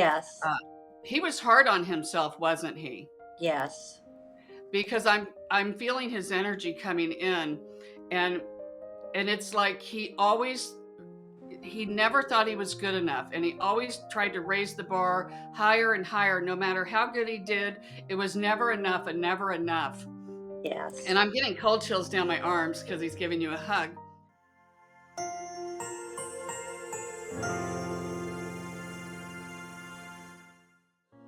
Yes. Uh, he was hard on himself, wasn't he? Yes. Because I'm feeling his energy coming in, and it's like he never thought he was good enough, and he always tried to raise the bar higher and higher. No matter how good he did, it was never enough and never enough. Yes. And I'm getting cold chills down my arms because he's giving you a hug.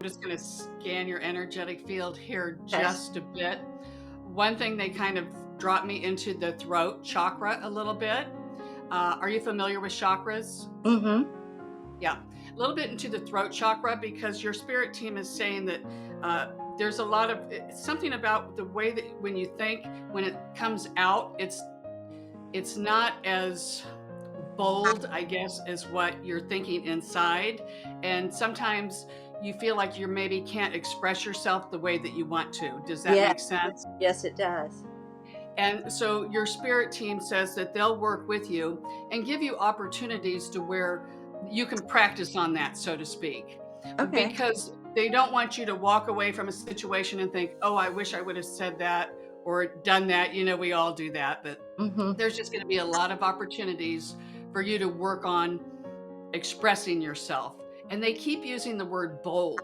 I'm just going to scan your energetic field here Okay. just a bit. One thing, they kind of dropped me into the throat chakra a little bit. Are you familiar with chakras? Mm-hmm. Yeah, a little bit into the throat chakra, because your spirit team is saying that there's a lot of something about the way that when you think, when it comes out, it's not as bold, I guess, as what you're thinking inside. And sometimes you feel like you maybe can't express yourself the way that you want to. Does that Yes. make sense? Yes, it does. And so your spirit team says that they'll work with you and give you opportunities to where you can practice on that, so to speak, Okay. because they don't want you to walk away from a situation and think, oh, I wish I would have said that or done that. We all do that, but Mm-hmm. there's just going to be a lot of opportunities for you to work on expressing yourself. And they keep using the word bold.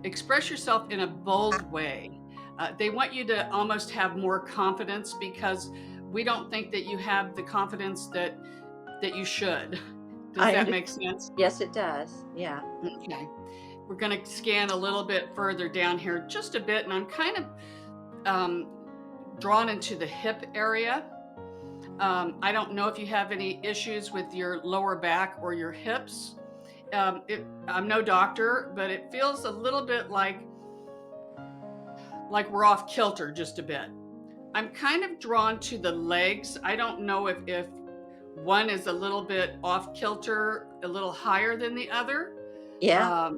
Express yourself in a bold way. They want you to almost have more confidence, because we don't think that you have the confidence that you should. Does I that understand. make sense? Yes, it does. Yeah. Okay. We're going to scan a little bit further down here, just a bit, and I'm kind of drawn into the hip area. I don't know if you have any issues with your lower back or your hips. I'm no doctor, but it feels a little bit like we're off kilter just a bit. I'm kind of drawn to the legs. I don't know if one is a little bit off kilter, a little higher than the other. Yeah.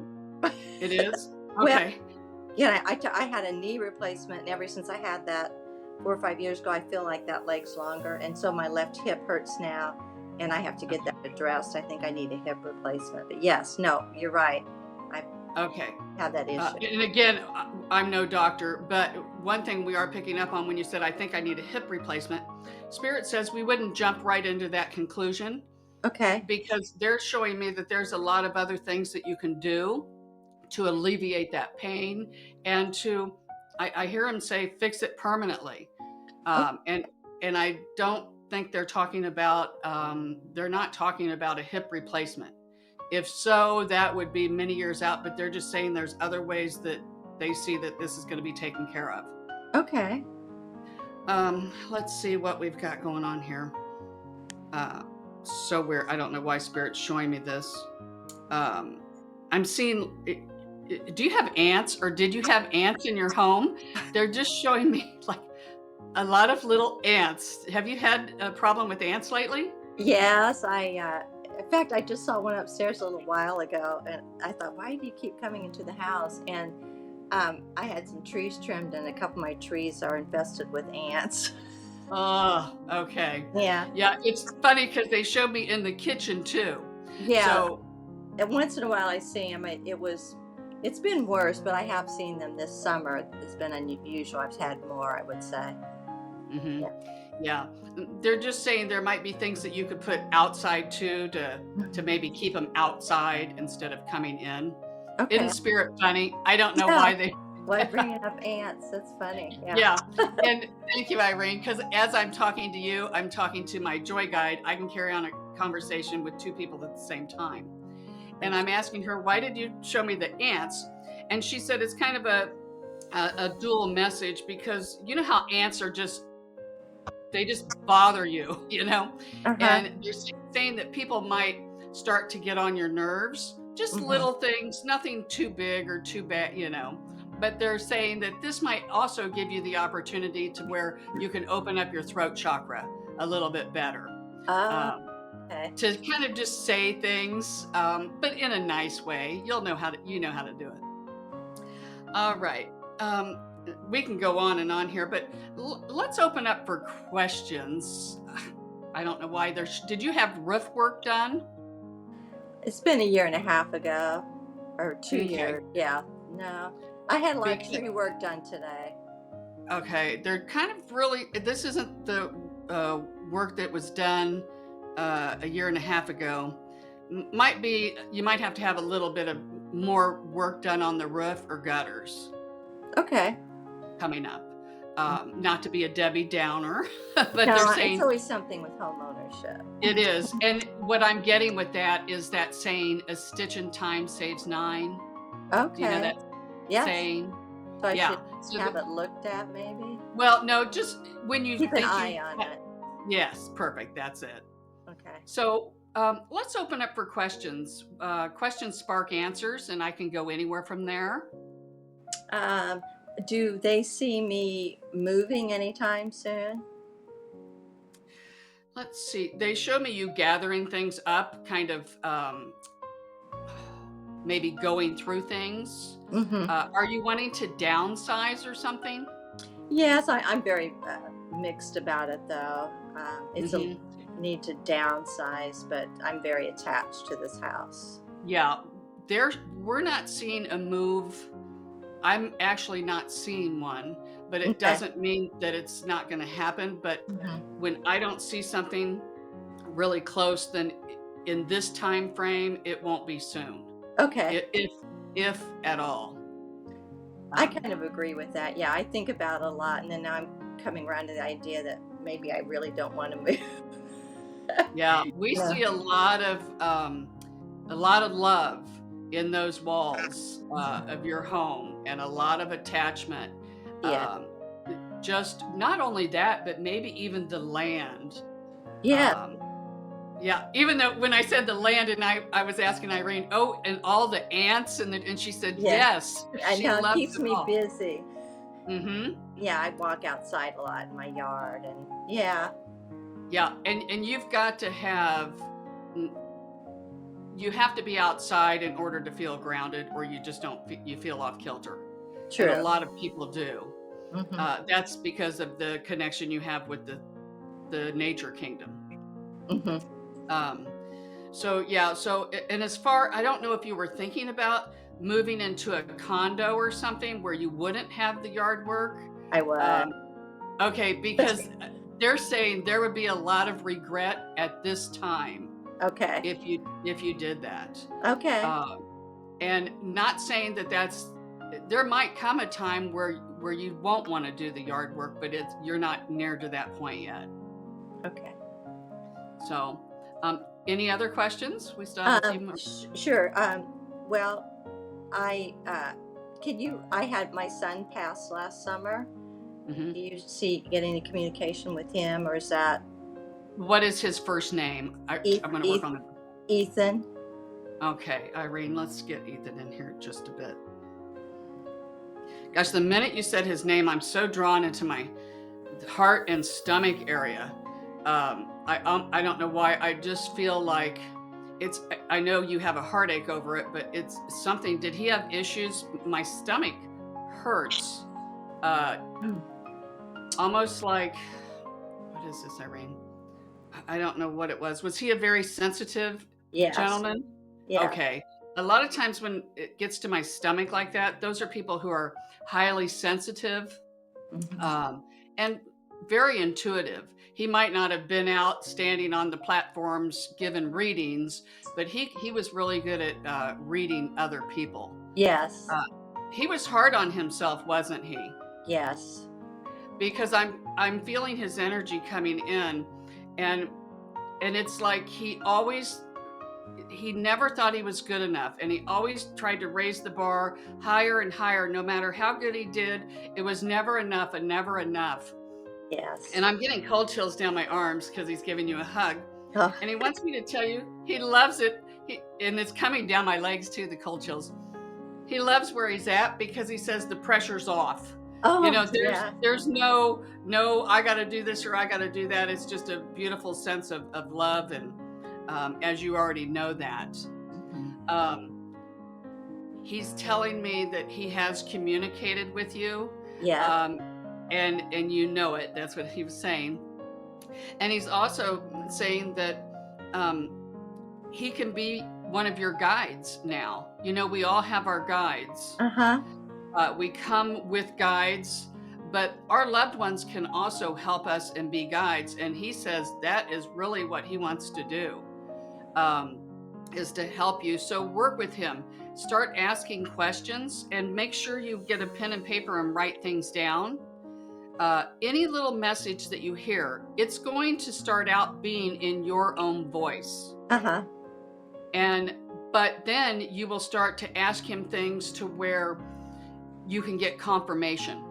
It is? Well, Okay. yeah, I had a knee replacement, and ever since I had that 4 or 5 years ago, I feel like that leg's longer, and so my left hip hurts now, and I have to get that addressed. I think I need a hip replacement. But yes, no, you're right. I Okay. have that issue. And again, I'm no doctor, but one thing we are picking up on when you said, I think I need a hip replacement, Spirit says we wouldn't jump right into that conclusion, Okay. because they're showing me that there's a lot of other things that you can do to alleviate that pain, and I hear him say, fix it permanently. Oh, And I don't think they're not talking about a hip replacement. If so, that would be many years out, but they're just saying there's other ways that they see that this is going to be taken care of. okay. Let's see what we've got going on here. So weird. I don't know why Spirit's showing me this. I'm seeing, do you have ants, or did you have ants in your home? They're just showing me like a lot of little ants. Have you had a problem with ants lately? Yes, in fact, I just saw one upstairs a little while ago, and I thought, why do you keep coming into the house? And I had some trees trimmed, and a couple of my trees are infested with ants. Oh, okay. Yeah. Yeah, it's funny because they showed me in the kitchen too. Yeah. So, And once in a while I see them. It's been worse, but I have seen them this summer. It's been unusual. I've had more, I would say. mhm. Yeah. Yeah, they're just saying there might be things that you could put outside too, to maybe keep them outside instead of coming in. Okay. Isn't Spirit funny? I don't know Yeah. why they. Why bringing up ants? That's funny. Yeah. Yeah, and thank you, Irene, because as I'm talking to you, I'm talking to my joy guide. I can carry on a conversation with two people at the same time. And I'm asking her, why did you show me the ants? And she said it's kind of a dual message, because you know how ants are they just bother you, Uh-huh. and you're saying that people might start to get on your nerves, just Hmm. little things, nothing too big or too bad. But they're saying that this might also give you the opportunity to where you can open up your throat chakra a little bit better. Oh, Um, okay. to kind of just say things, but in a nice way. You know how to do it. All right. We can go on and on here, but let's open up for questions. I don't know why did you have roof work done? It's been a year and a half ago. or 2 Okay. years. Yeah. No. I had a lot of Because, tree work done today. okay, they're kind of really, this isn't the uh, work that was done a year and a half ago. Might be, you might have to have a little bit of more work done on the roof or gutters Okay. coming up. Not to be a Debbie Downer, but they're No, it's saying always something with home ownership. it is. And what I'm getting with that is that saying, a stitch in time saves nine. Do you know Okay. that Yes. saying? So I should Yeah. So, have it looked at maybe? well, no, just when you Keep an think eye on it. yes, perfect. That's it. Okay. So let's open up for questions. Questions spark answers, and I can go anywhere from there. Um, do they see me moving anytime soon? Let's see. They show me you gathering things up, kind of maybe going through things. Mm-hmm. Are you wanting to downsize or something? Yes, I'm very mixed about it though. It's a Hmm. need to downsize, but I'm very attached to this house. Yeah, we're not seeing a move. I'm actually not seeing one, but it Okay. doesn't mean that it's not going to happen. But Hmm. when I don't see something really close, then in this time frame, it won't be soon, Okay. if at all. I Um, kind of agree with that. Yeah, I think about it a lot, and then now I'm coming around to the idea that maybe I really don't want to move. yeah, we Yeah. see a lot of love in those walls of your home, and a lot of attachment. Yeah. Um, just not only that, but maybe even the land. Yeah. Um, yeah, even though when I said the land, and I was asking Irene, oh, and all the ants, and she said Yeah. yes, I she know it loves keeps it me all. busy. Hmm. Yeah, I walk outside a lot in my yard, and yeah. Yeah, and you've got to have, you have to be outside in order to feel grounded, or you just don't you feel off kilter, and a True. lot of people do. Hmm. That's because of the connection you have with the nature kingdom. Hmm. Um, so yeah, so and as far, I don't know if you were thinking about moving into a condo or something where you wouldn't have the yard work. I was. Um, okay, because they're saying there would be a lot of regret at this time Okay. if you did that. Okay. Um, and not saying that that's, there might come a time where you won't want to do the yard work, but you're not near to that point yet. Okay. So, any other questions? We still have a few more. Sure. Well, I I had my son pass last summer. Hmm. Do you get any communication with him, or is that What is his first name? I'm going to work on it. Ethan? Okay, Irene, let's get Ethan in here just a bit. Gosh, the minute you said his name, I'm so drawn into my heart and stomach area. I don't know why. I just feel like it's. I know you have a heartache over it, but it's something. Did he have issues? My stomach hurts. Uh, Almost like, what is this, Irene? I don't know what it was. Was he a very sensitive Yes. gentleman? Yeah. Okay. A lot of times when it gets to my stomach like that, those are people who are highly sensitive, Mhm. um, and very intuitive. He might not have been out standing on the platforms giving readings, but he was really good at reading other people. Yes. Uh, he was hard on himself, wasn't he? Yes. Because I'm feeling his energy coming in, and it's like he never thought he was good enough, and he always tried to raise the bar higher and higher. No matter how good he did, it was never enough and never enough. Yes. And I'm getting cold chills down my arms because he's giving you a hug, Oh, and he wants me to tell you he loves it. And it's coming down my legs too, the cold chills. He loves where he's at because he says the pressure's off. You oh know, yeah. there's no I got to do this or I got to do that. It's just a beautiful sense of love, and as you already know that. Mhm. Um, he's telling me that he has communicated with you, Yeah. um, and you know it. That's what he was saying, and he's also saying that he can be one of your guides now. You know, we all have our guides. Uh-huh. We come with guides, but our loved ones can also help us and be guides. And he says that is really what he wants to do, is to help you. So work with him. Start asking questions and make sure you get a pen and paper and write things down. Any little message that you hear, it's going to start out being in your own voice. Uh-huh. But then you will start to ask him things to where you can get confirmation.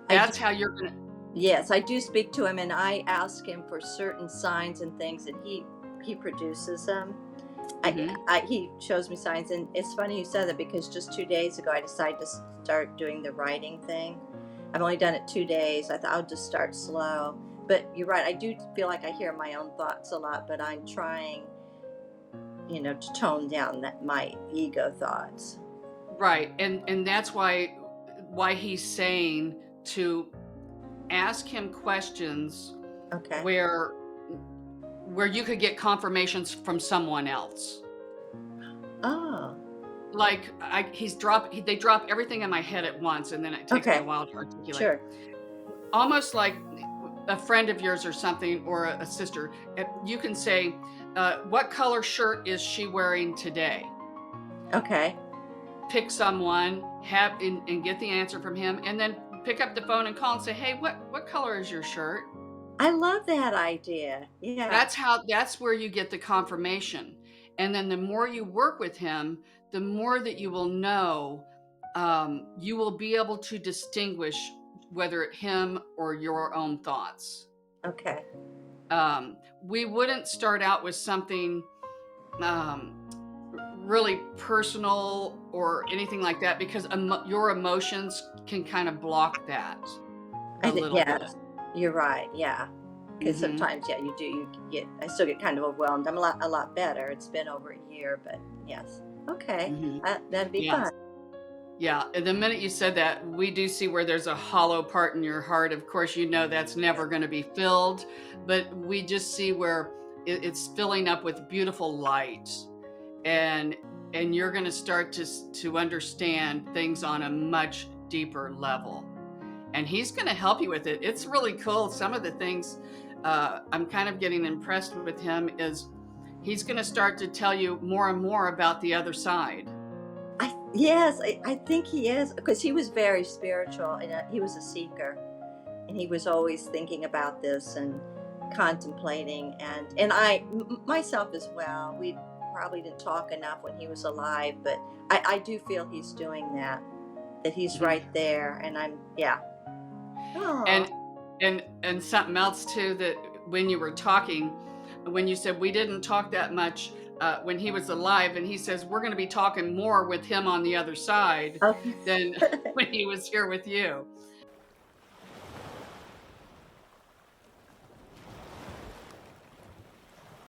That's how you're going to. Yes, I do speak to him, and I ask him for certain signs and things, and he produces them. He shows me signs, and it's funny you said that, because just 2 days ago I decided to start doing the writing thing. I've only done it 2 days. I thought I'll just start slow. But you're right, I do feel like I hear my own thoughts a lot, but I'm trying, to tone down my ego thoughts. Right. And that's why he's saying to ask him questions, Okay. where you could get confirmations from someone else. Oh. Like they drop everything in my head at once, and then it takes me a while to articulate. Sure. Almost like a friend of yours or something, or a sister. You can say, what color shirt is she wearing today? Okay. Pick someone, and get the answer from him, and then pick up the phone and call and say, hey, what color is your shirt? I love that idea. Yeah. That's where you get the confirmation. And then the more you work with him, the more that you will know, you will be able to distinguish whether it's him or your own thoughts. Okay. We wouldn't start out with something really personal or anything like that, because your emotions can kind of block that a little bit. You're right. Yeah. Because sometimes, I still get kind of overwhelmed. I'm a lot better. It's been over a year, but yes. Okay. That'd be fun. Yeah. And the minute you said that, we do see where there's a hollow part in your heart. Of course, that's never going to be filled, but we just see where it's filling up with beautiful light, and you're going to start to understand things on a much deeper level. And he's going to help you with it. It's really cool. Some of the things I'm kind of getting impressed with him is he's going to start to tell you more and more about the other side. I think he is, because he was very spiritual, and he was a seeker, and he was always thinking about this and contemplating, and I myself as well. We probably didn't talk enough when he was alive, but I do feel he's doing that he's right there, and and something else too, that when you were talking, when you said we didn't talk that much when he was alive, and he says we're going to be talking more with him on the other side than when he was here with you.